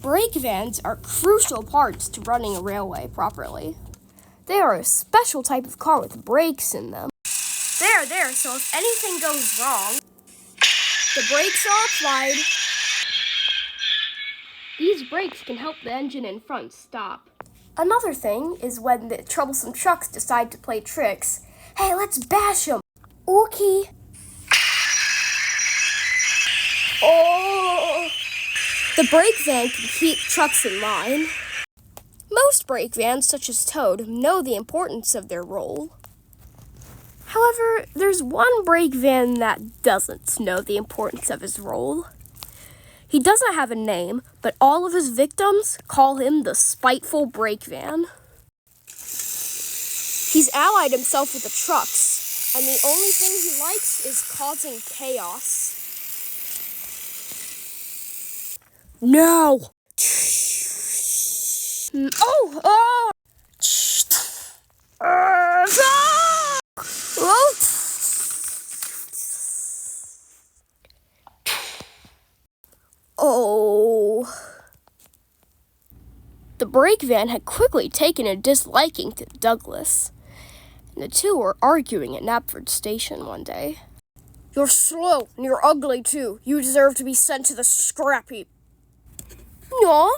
Brake vans are crucial parts to running a railway properly. They are a special type of car with brakes in them. They are there so if anything goes wrong, the brakes are applied. These brakes can help the engine in front stop. Another thing is when the troublesome trucks decide to play tricks. Hey, let's bash them. Okay. Oh! The brake van can keep trucks in line. Most brake vans, such as Toad, know the importance of their role. However, there's one brake van that doesn't know the importance of his role. He doesn't have a name, but all of his victims call him the Spiteful Brake Van. He's allied himself with the trucks, and the only thing he likes is causing chaos. No! Oh! Oh! Oh. The brake van had quickly taken a disliking to Douglas, and the two were arguing at Knapford Station one day. You're slow, and you're ugly too. You deserve to be sent to the scrap heap. No,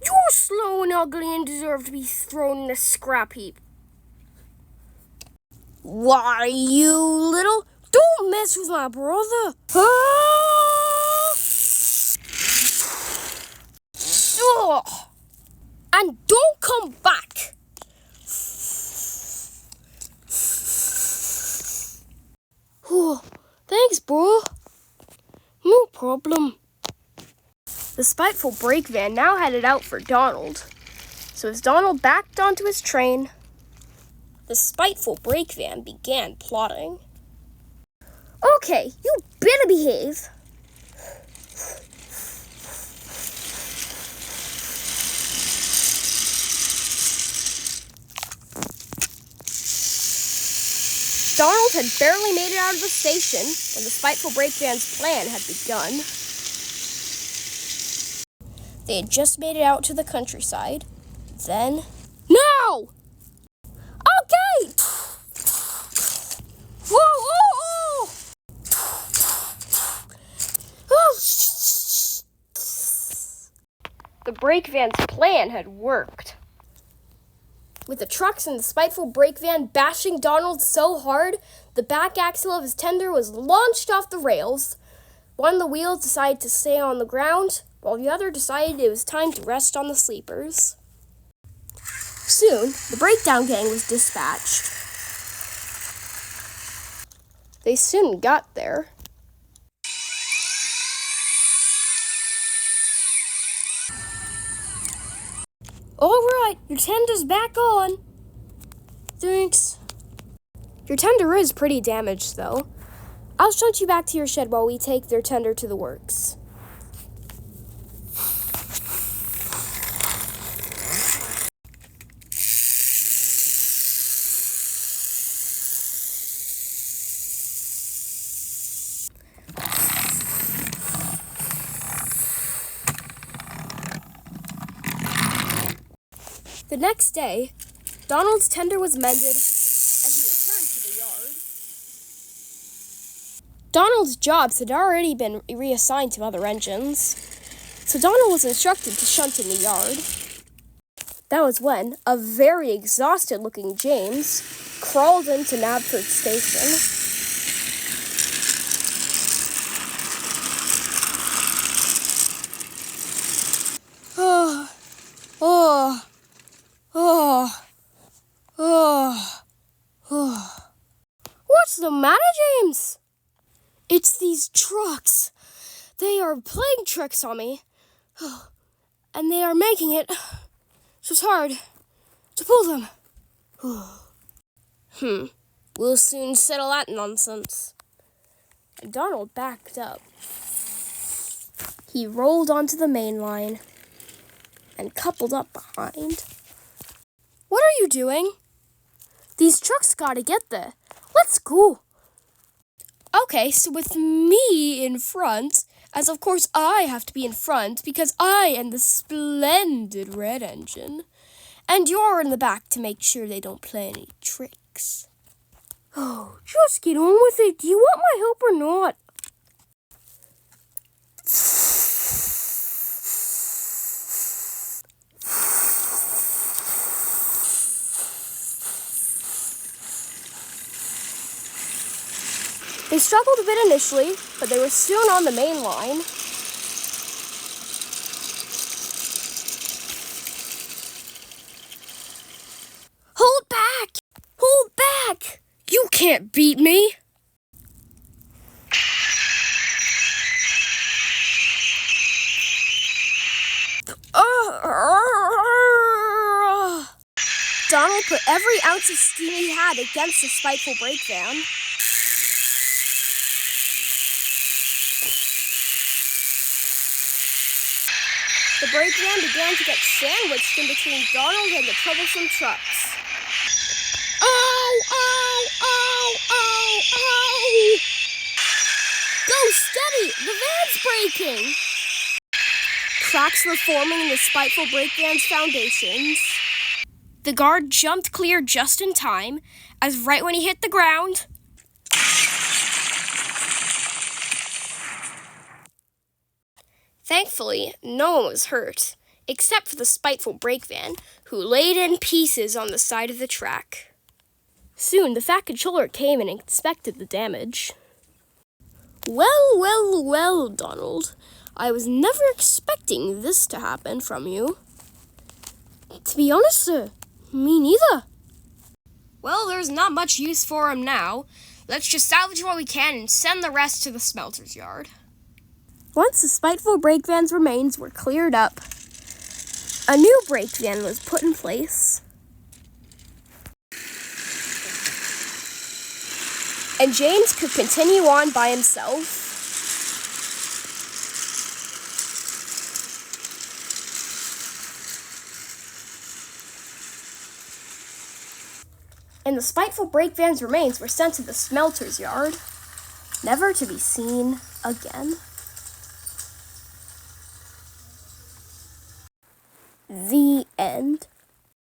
you're slow and ugly and deserve to be thrown in the scrap heap. Why, you little... Don't mess with my brother. And don't come back. Thanks, bro. No problem. The Spiteful Brake Van now headed out for Donald. So as Donald backed onto his train, the Spiteful Brake Van began plotting. Okay, you better behave. Donald had barely made it out of the station when the Spiteful Brake Van's plan had begun. They had just made it out to the countryside. Then... No! Okay! Whoa, whoa, whoa! Oh. The brake van's plan had worked. With the trucks and the Spiteful Brake Van bashing Donald so hard, the back axle of his tender was launched off the rails. One of the wheels decided to stay on the ground, while the other decided it was time to rest on the sleepers. Soon, the breakdown gang was dispatched. They soon got there. All right, your tender's back on. Thanks. Your tender is pretty damaged, though. I'll shunt you back to your shed while we take their tender to the works. The next day, Donald's tender was mended and he returned to the yard. Donald's jobs had already been reassigned to other engines, so Donald was instructed to shunt in the yard. That was when a very exhausted-looking James crawled into Knapford Station. What's the matter, James? It's these trucks. They are playing tricks on me. And they are making it so it's hard to pull them. We'll soon settle that nonsense. And Donald backed up. He rolled onto the main line and coupled up behind. What are you doing? These trucks gotta get there. Let's go. Okay, so with me in front as of course I have to be in front because I am the splendid red engine. And you're in the back to make sure they don't play any tricks. Oh, just get on with it. Do you want my help or not? They struggled a bit initially, but they were soon on the main line. Hold back! Hold back! You can't beat me! Donald put every ounce of steam he had against the spiteful brake van. The brake van began to get sandwiched in between Donald and the troublesome trucks. Ow, ow, ow, ow, ow! Go steady! The van's breaking! Cracks were forming in the spiteful brake van's foundations. The guard jumped clear just in time, as right when he hit the ground, thankfully, no one was hurt, except for the spiteful brake van, who laid in pieces on the side of the track. Soon, the Fat Controller came and inspected the damage. Well, well, well, Donald. I was never expecting this to happen from you. To be honest, sir, me neither. Well, there's not much use for him now. Let's just salvage what we can and send the rest to the smelter's yard. Once the spiteful brake van's remains were cleared up, a new brake van was put in place. And James could continue on by himself. And the spiteful brake van's remains were sent to the smelter's yard, never to be seen again. The end.